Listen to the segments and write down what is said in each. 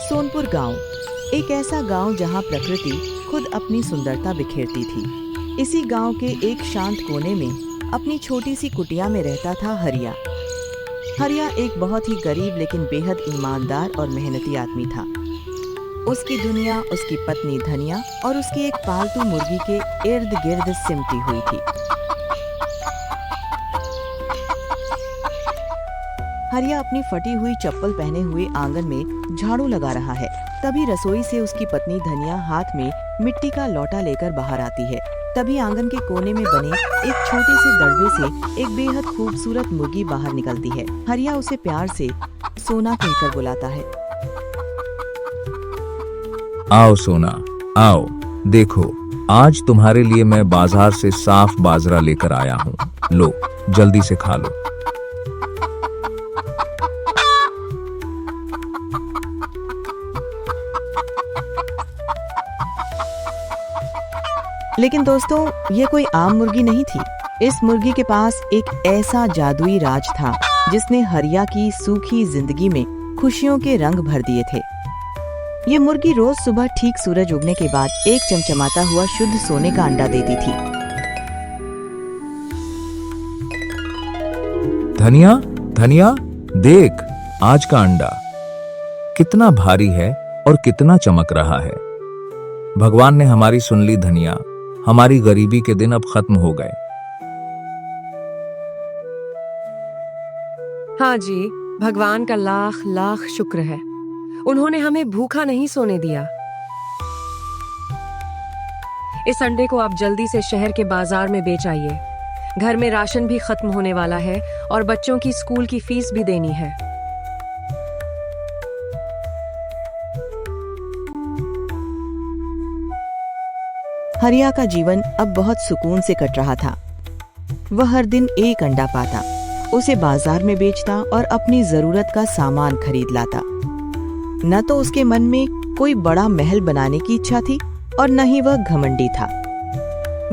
सोनपुर गांव एक ऐसा गांव जहां प्रकृति खुद अपनी सुंदरता बिखेरती थी। इसी गांव के एक शांत कोने में अपनी छोटी सी कुटिया में रहता था हरिया। हरिया एक बहुत ही गरीब लेकिन बेहद ईमानदार और मेहनती आदमी था। उसकी दुनिया उसकी पत्नी धनिया और उसकी एक पालतू मुर्गी के इर्द गिर्द सिमटी हुई थी। हरिया अपनी फटी हुई चप्पल पहने हुए आंगन में झाड़ू लगा रहा है। तभी रसोई से उसकी पत्नी धनिया हाथ में मिट्टी का लोटा लेकर बाहर आती है। तभी आंगन के कोने में बने एक छोटे से दड़बे से एक बेहद खूबसूरत मुर्गी बाहर निकलती है। हरिया उसे प्यार से सोना कहकर बुलाता है। आओ सोना, आओ, देखो आज तुम्हारे लिए मैं बाजार से साफ बाजरा लेकर आया हूँ। लो, जल्दी से खा लो। लेकिन दोस्तों, ये कोई आम मुर्गी नहीं थी। इस मुर्गी के पास एक ऐसा जादुई राज था जिसने हरिया की सूखी जिंदगी में खुशियों के रंग भर दिए थे। ये मुर्गी रोज सुबह ठीक सूरज उगने के बाद एक चमचमाता हुआ शुद्ध सोने का अंडा देती थी। धनिया, धनिया, देख आज का अंडा कितना भारी है और कितना चमक रहा है। भगवान ने हमारी सुन ली धनिया, हमारी गरीबी के दिन अब खत्म हो गए। हाँ जी, भगवान का लाख लाख शुक्र है। उन्होंने हमें भूखा नहीं सोने दिया। इस अंडे को आप जल्दी से शहर के बाजार में बेच आइए। घर में राशन भी खत्म होने वाला है और बच्चों की स्कूल की फीस भी देनी है। हरिया का जीवन अब बहुत सुकून से कट रहा था। वह हर दिन एक अंडा पाता, उसे बाजार में बेचता और अपनी जरूरत का सामान खरीद लाता। न तो उसके मन में कोई बड़ा महल बनाने की इच्छा थी और न ही वह घमंडी था।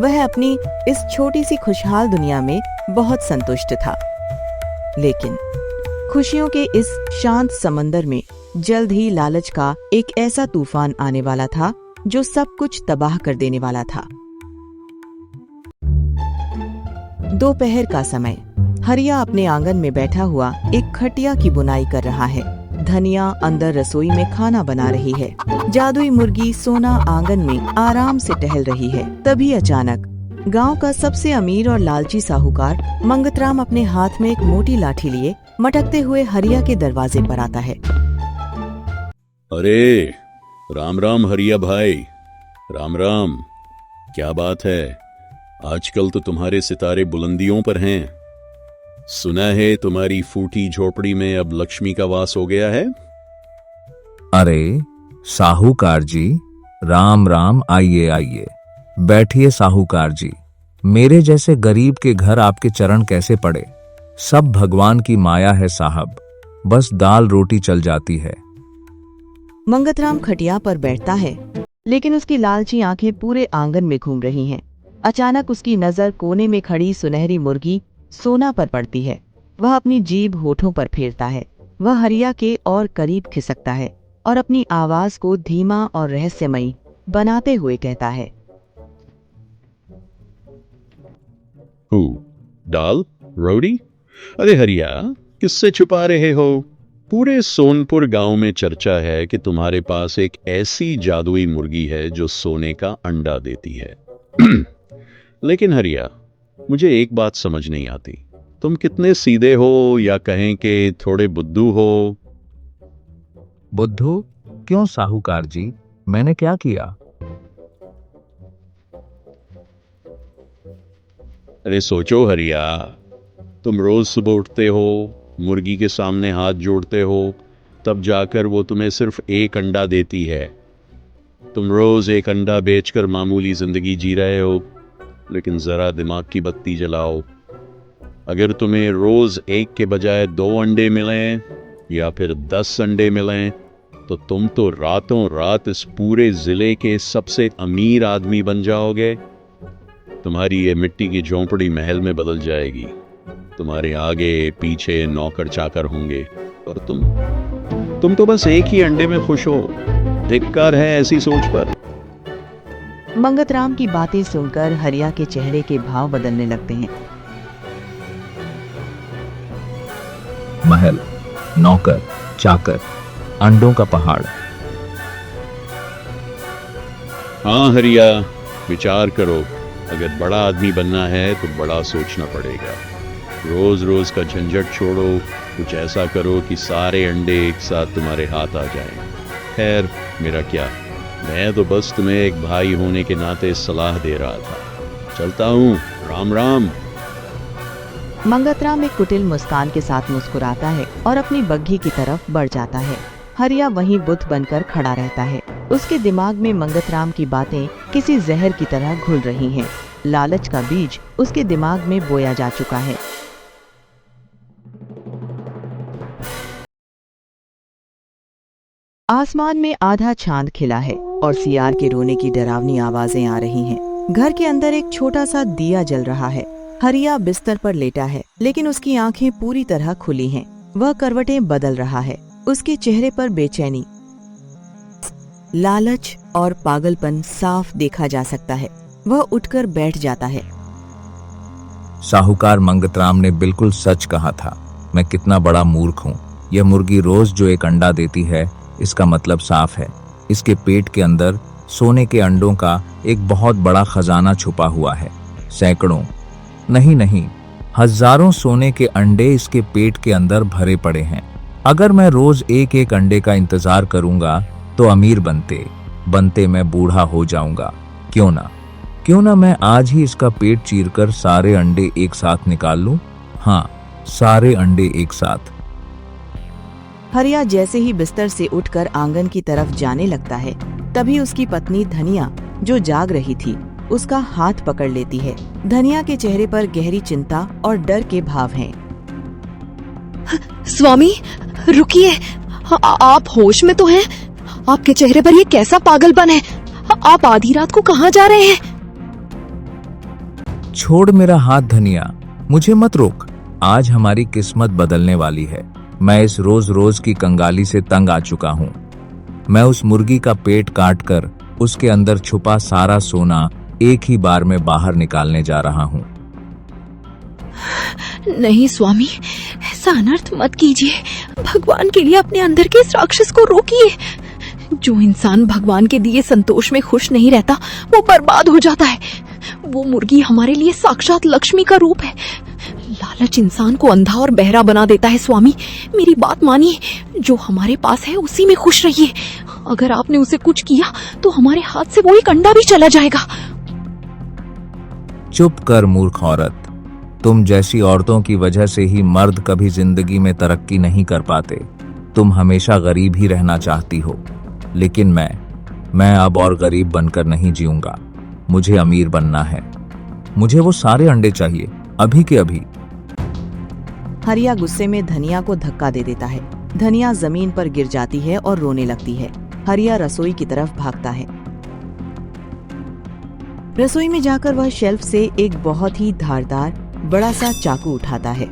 वह अपनी इस छोटी सी खुशहाल दुनिया में बहुत संतुष्ट था। लेकिन खुशियों के इस शांत समंदर में जल्द ही लालच का एक ऐसा तूफान आने वाला था जो सब कुछ तबाह कर देने वाला था। दोपहर का समय, हरिया अपने आंगन में बैठा हुआ एक खटिया की बुनाई कर रहा है। धनिया अंदर रसोई में खाना बना रही है। जादुई मुर्गी सोना आंगन में आराम से टहल रही है। तभी अचानक गांव का सबसे अमीर और लालची साहूकार मंगतराम अपने हाथ में एक मोटी लाठी लिए मटकते हुए हरिया के दरवाजे पर आता है। अरे राम राम हरिया भाई, राम राम। क्या बात है, आजकल तो तुम्हारे सितारे बुलंदियों पर हैं। सुना है तुम्हारी फूटी झोपड़ी में अब लक्ष्मी का वास हो गया है। अरे साहूकार जी, राम राम, आइए आइए, बैठिए साहूकार जी। मेरे जैसे गरीब के घर आपके चरण कैसे पड़े। सब भगवान की माया है साहब, बस दाल रोटी चल जाती है। मंगतराम खटिया पर बैठता है, लेकिन उसकी लालची आंखें पूरे आंगन में घूम रही हैं। अचानक उसकी नजर कोने में खड़ी सुनहरी मुर्गी सोना पर पड़ती है। वह अपनी जीभ होठों पर फेरता है। वह हरिया के और करीब खिसकता है और अपनी आवाज को धीमा और रहस्यमयी बनाते हुए कहता है, दाल रोटी? अरे हरिया, किससे छुपा रहे हो? पूरे सोनपुर गांव में चर्चा है कि तुम्हारे पास एक ऐसी जादुई मुर्गी है जो सोने का अंडा देती है। लेकिन हरिया, मुझे एक बात समझ नहीं आती। तुम कितने सीधे हो या कहें कि थोड़े बुद्धू हो? बुद्धू? क्यों साहूकार जी, मैंने क्या किया? अरे सोचो हरिया, तुम रोज सुबह उठते हो, मुर्गी के सामने हाथ जोड़ते हो, तब जाकर वो तुम्हें सिर्फ एक अंडा देती है। तुम रोज एक अंडा बेचकर मामूली जिंदगी जी रहे हो, लेकिन जरा दिमाग की बत्ती जलाओ। अगर तुम्हें रोज एक के बजाय 2 अंडे मिलें या फिर 10 अंडे मिलें, तो तुम तो रातों रात इस पूरे जिले के सबसे अमीर आदमी बन जाओगे। तुम्हारी ये मिट्टी की झोंपड़ी महल में बदल जाएगी। तुम्हारे आगे पीछे नौकर चाकर होंगे और तुम तो बस एक ही अंडे में खुश हो। धिक्कार है ऐसी सोच पर। मंगतराम की बातें सुनकर हरिया के चेहरे के भाव बदलने लगते हैं। महल, नौकर, चाकर, अंडों का पहाड़। हाँ हरिया, विचार करो। अगर बड़ा आदमी बनना है तो बड़ा सोचना पड़ेगा। रोज रोज का झंझट छोड़ो, कुछ ऐसा करो कि सारे अंडे एक साथ तुम्हारे हाथ आ जाएं। खैर, मेरा क्या, मैं तो बस तुम्हें एक भाई होने के नाते सलाह दे रहा था। चलता हूँ, राम राम। मंगतराम एक कुटिल मुस्कान के साथ मुस्कुराता है और अपनी बग्घी की तरफ बढ़ जाता है। हरिया वहीं बुत बनकर खड़ा रहता है। उसके दिमाग में मंगतराम की बातें किसी जहर की तरह घुल रही हैं। लालच का बीज उसके दिमाग में बोया जा चुका है। आसमान में आधा चांद खिला है और सियार के रोने की डरावनी आवाजें आ रही हैं। घर के अंदर एक छोटा सा दिया जल रहा है। हरिया बिस्तर पर लेटा है, लेकिन उसकी आंखें पूरी तरह खुली हैं। वह करवटें बदल रहा है। उसके चेहरे पर बेचैनी, लालच और पागलपन साफ देखा जा सकता है। वह उठकर बैठ जाता है। साहूकार मंगतराम ने बिल्कुल सच कहा था। मैं कितना बड़ा मूर्ख हूँ। यह मुर्गी रोज जो एक अंडा देती है, इसका मतलब साफ है, इसके पेट के अंदर सोने के अंडों का एक बहुत बड़ा खजाना छुपा हुआ है। सैकड़ों नहीं, हजारों सोने के अंडे इसके पेट के अंदर भरे पड़े हैं। अगर मैं रोज एक एक अंडे का इंतजार करूंगा तो अमीर बनते मैं बूढ़ा हो जाऊंगा। क्यों ना मैं आज ही इसका पेट चीरकर सारे अंडे एक साथ निकाल लूं। हाँ, सारे अंडे एक साथ। हरिया जैसे ही बिस्तर से उठकर आंगन की तरफ जाने लगता है, तभी उसकी पत्नी धनिया, जो जाग रही थी, उसका हाथ पकड़ लेती है। धनिया के चेहरे पर गहरी चिंता और डर के भाव हैं। स्वामी, रुकिए। आप होश में तो हैं? आपके चेहरे पर ये कैसा पागलपन है? आप आधी रात को कहाँ जा रहे हैं? छोड़ मेरा हाथ धनिया, मुझे मत रोक। आज हमारी किस्मत बदलने वाली है। मैं इस रोज रोज की कंगाली से तंग आ चुका हूँ। मैं उस मुर्गी का पेट काटकर उसके अंदर छुपा सारा सोना एक ही बार में बाहर निकालने जा रहा हूँ। नहीं स्वामी, ऐसा अनर्थ मत कीजिए। भगवान के लिए अपने अंदर के इस राक्षस को रोकिए। जो इंसान भगवान के दिए संतोष में खुश नहीं रहता, वो बर्बाद हो जाता है। वो मुर्गी हमारे लिए साक्षात लक्ष्मी का रूप है। लालच इंसान को अंधा और बहरा बना देता है। स्वामी, मेरी बात मानिए। जो हमारे पास है उसी में खुश रहिए। अगर आपने उसे कुछ किया तो हमारे हाथ से वो एक अंडा भी चला जाएगा। चुप कर मूर्ख औरत। तुम जैसी औरतों की वजह से ही मर्द कभी जिंदगी में तरक्की नहीं कर पाते। तुम हमेशा गरीब ही रहना चाहती हो, लेकिन मैं अब और गरीब बनकर नहीं जीऊंगा। मुझे अमीर बनना है। मुझे वो सारे अंडे चाहिए, अभी के अभी। हरिया गुस्से में धनिया को धक्का दे देता है। धनिया जमीन पर गिर जाती है और रोने लगती है। हरिया रसोई की तरफ भागता है। रसोई में जाकर वह शेल्फ से एक बहुत ही धारदार बड़ा सा चाकू उठाता है।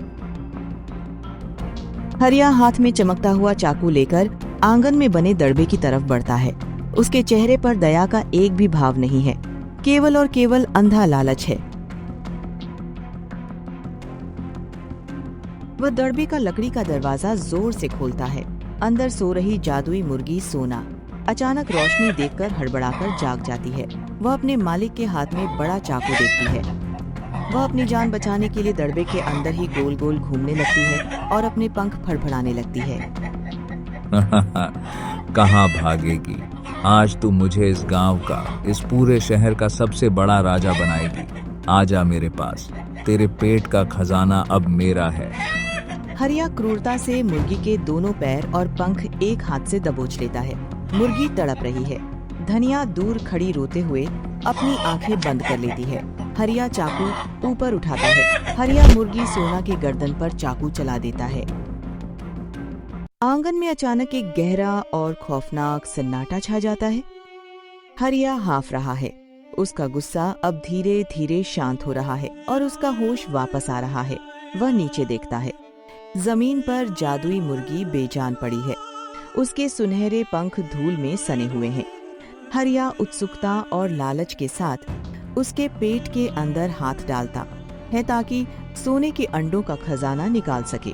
हरिया हाथ में चमकता हुआ चाकू लेकर आंगन में बने दड़बे की तरफ बढ़ता है। उसके चेहरे पर दया का एक भी भाव नहीं है, केवल और केवल अंधा लालच है। वह दड़बे का लकड़ी का दरवाजा जोर से खोलता है। अंदर सो रही जादुई मुर्गी सोना अचानक रोशनी देखकर हड़बड़ाकर जाग जाती है। वह अपने मालिक के हाथ में बड़ा चाकू देखती है। वह अपनी जान बचाने के लिए दड़बे के अंदर ही गोल गोल घूमने लगती है और अपने पंख फड़फड़ाने लगती है। कहाँ भागेगी? आज तू मुझे इस गांव का, इस पूरे शहर का सबसे बड़ा राजा बनाएगी। आजा मेरे पास, तेरे पेट का खजाना अब मेरा है। हरिया क्रूरता से मुर्गी के दोनों पैर और पंख एक हाथ से दबोच लेता है। मुर्गी तड़प रही है। धनिया दूर खड़ी रोते हुए अपनी आंखें बंद कर लेती है। हरिया चाकू ऊपर उठाता है। हरिया मुर्गी सोना के गर्दन पर चाकू चला देता है। आंगन में अचानक एक गहरा और खौफनाक सन्नाटा छा जाता है। हरिया हाफ रहा है। उसका गुस्सा अब धीरे धीरे शांत हो रहा है और उसका होश वापस आ रहा है। वह नीचे देखता है। जमीन पर जादुई मुर्गी बेजान पड़ी है। उसके सुनहरे पंख धूल में सने हुए हैं। हरिया उत्सुकता और लालच के साथ उसके पेट के अंदर हाथ डालता है ताकि सोने के अंडों का खजाना निकाल सके।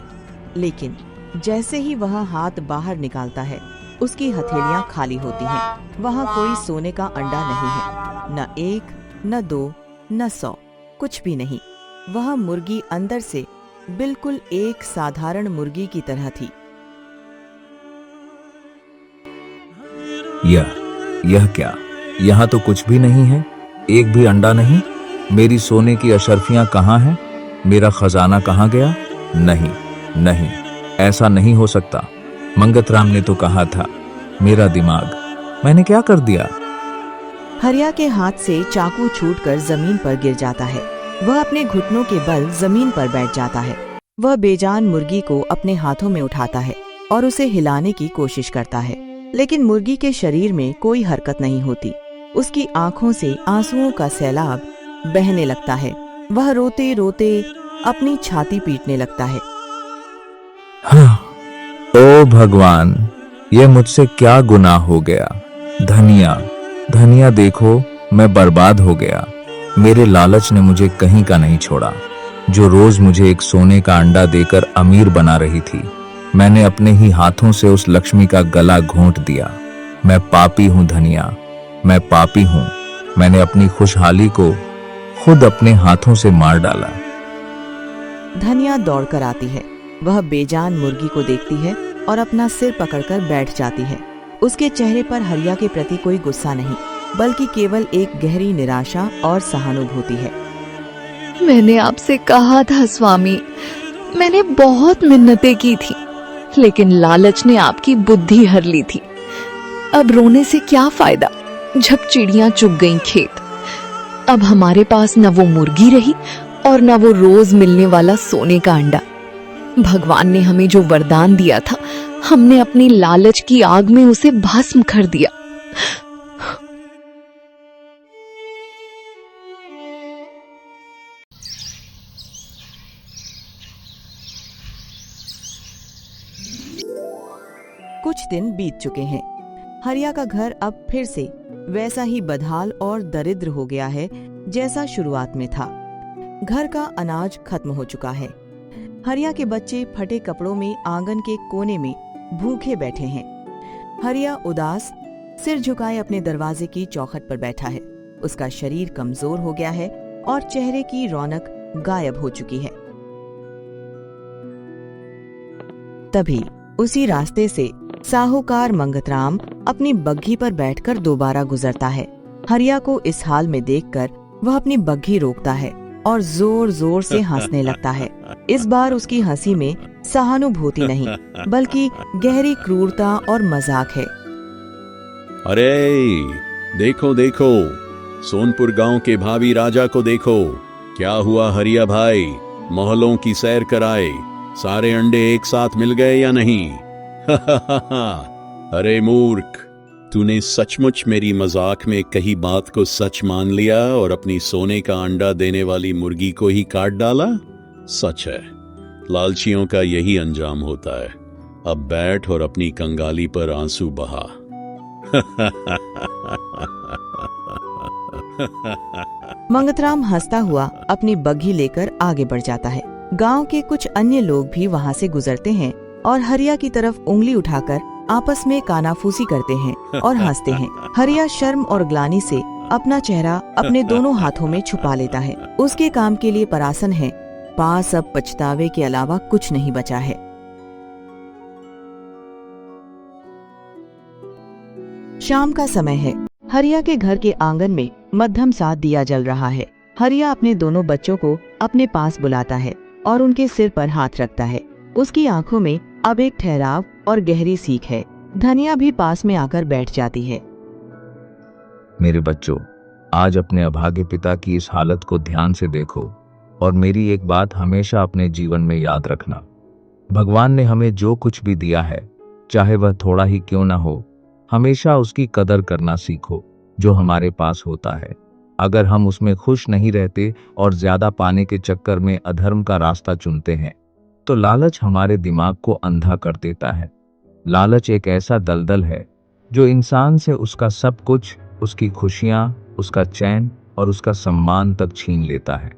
लेकिन जैसे ही वह हाथ बाहर निकालता है, उसकी हथेलियां खाली होती हैं। वहाँ कोई सोने का अंडा नहीं है, न 1, न 2, न 100, कुछ भी नहीं। वह मुर्गी अंदर से बिल्कुल एक साधारण मुर्गी की तरह थी। यह क्या? यहाँ तो कुछ भी नहीं है, एक भी अंडा नहीं। मेरी सोने की अशर्फियां कहाँ हैं? मेरा खजाना कहाँ गया? नहीं नहीं, ऐसा नहीं हो सकता। मंगतराम ने तो कहा था। मेरा दिमाग, मैंने क्या कर दिया? हरिया के हाथ से चाकू छूटकर जमीन पर गिर जाता है। वह अपने घुटनों के बल जमीन पर बैठ जाता है। वह बेजान मुर्गी को अपने हाथों में उठाता है और उसे हिलाने की कोशिश करता है, लेकिन मुर्गी के शरीर में कोई हरकत नहीं होती। उसकी आंखों से आंसुओं का सैलाब बहने लगता है। वह रोते रोते अपनी छाती पीटने लगता है। ओ भगवान, ये मुझसे क्या गुनाह हो गया? धनिया, धनिया देखो, मैं बर्बाद हो गया। मेरे लालच ने मुझे कहीं का नहीं छोड़ा। जो रोज मुझे एक सोने का अंडा देकर अमीर बना रही थी, मैंने अपने ही हाथों से उस लक्ष्मी का गला घोंट दिया। मैं पापी हूँ धनिया, मैं पापी हूँ। मैंने अपनी खुशहाली को खुद अपने हाथों से मार डाला। धनिया दौड़कर आती है। वह बेजान मुर्गी को देखती है और अपना सिर पकड़कर बैठ जाती है। उसके चेहरे पर हरिया के प्रति कोई गुस्सा नहीं, बल्कि केवल एक गहरी निराशा और सहानुभूति है। मैंने आपसे कहा था स्वामी, मैंने बहुत मिन्नतें की थी, लेकिन लालच ने आपकी बुद्धि हर ली थी। अब रोने से क्या फायदा जब चिड़ियां चुग गईं खेत। अब हमारे पास न वो मुर्गी रही और न वो रोज मिलने वाला सोने का अंडा। भगवान ने हमें जो वरदान दिया था, हमने अपनी लालच की आग में उसे भस्म कर दिया। कुछ दिन बीत चुके हैं। हरिया का घर अब फिर से वैसा ही बदहाल और दरिद्र हो गया है जैसा शुरुआत में था। घर का अनाज खत्म हो चुका है। हरिया के बच्चे फटे कपड़ों में आंगन के कोने में भूखे बैठे हैं। हरिया उदास सिर झुकाए अपने दरवाजे की चौखट पर बैठा है। उसका शरीर कमजोर हो गया है और चेहरे की रौनक गायब हो चुकी है। तभी उसी रास्ते से साहूकार मंगतराम अपनी बग्घी पर बैठकर दोबारा गुजरता है। हरिया को इस हाल में देखकर वह अपनी बग्घी रोकता है और जोर जोर से हंसने लगता है। इस बार उसकी हंसी में सहानुभूति नहीं, बल्कि गहरी क्रूरता और मजाक है। अरे देखो देखो, सोनपुर गांव के भावी राजा को देखो। क्या हुआ हरिया भाई, मोहल्लों की सैर कराए, सारे अंडे एक साथ मिल गए या नहीं? अरे मूर्ख, तूने सचमुच मेरी मजाक में कही बात को सच मान लिया और अपनी सोने का अंडा देने वाली मुर्गी को ही काट डाला। सच है, लालचियों का यही अंजाम होता है। अब बैठ और अपनी कंगाली पर आंसू बहा। मंगतराम हंसता हुआ अपनी बग्घी लेकर आगे बढ़ जाता है। गांव के कुछ अन्य लोग भी वहां से गुजरते हैं और हरिया की तरफ उंगली उठाकर आपस में कानाफूसी करते हैं और हंसते हैं। हरिया शर्म और ग्लानि से अपना चेहरा अपने दोनों हाथों में छुपा लेता है। उसके काम के लिए परासन है, पास अब पछतावे के अलावा कुछ नहीं बचा है। शाम का समय है। हरिया के घर के आंगन में मध्यम सा दिया जल रहा है। हरिया अपने दोनों बच्चों को अपने पास बुलाता है और उनके सिर पर हाथ रखता है। उसकी आंखों में अब एक ठहराव और गहरी सीख है। धनिया भी पास में आकर बैठ जाती है। मेरे बच्चों, आज अपने अभागे पिता की इस हालत को ध्यान से देखो और मेरी एक बात हमेशा अपने जीवन में याद रखना। भगवान ने हमें जो कुछ भी दिया है, चाहे वह थोड़ा ही क्यों ना हो, हमेशा उसकी कदर करना सीखो जो हमारे पास होता है। अगर हम उसमें खुश नहीं रहते और ज्यादा पाने के चक्कर में अधर्म का रास्ता चुनते हैं, तो लालच हमारे दिमाग को अंधा कर देता है लालच एक ऐसा दलदल है जो इंसान से उसका सब कुछ, उसकी खुशियां, उसका चैन और उसका सम्मान तक छीन लेता है।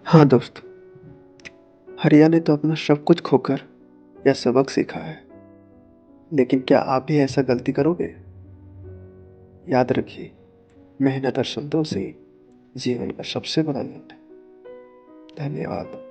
हाँ दोस्त, हरिया ने तो अपना सब कुछ खोकर यह सबक सीखा है, लेकिन क्या आप भी ऐसा गलती करोगे? याद रखिए, मेहनत और संतोष ही जीवन का सबसे बड़ा धन है। धन्यवाद।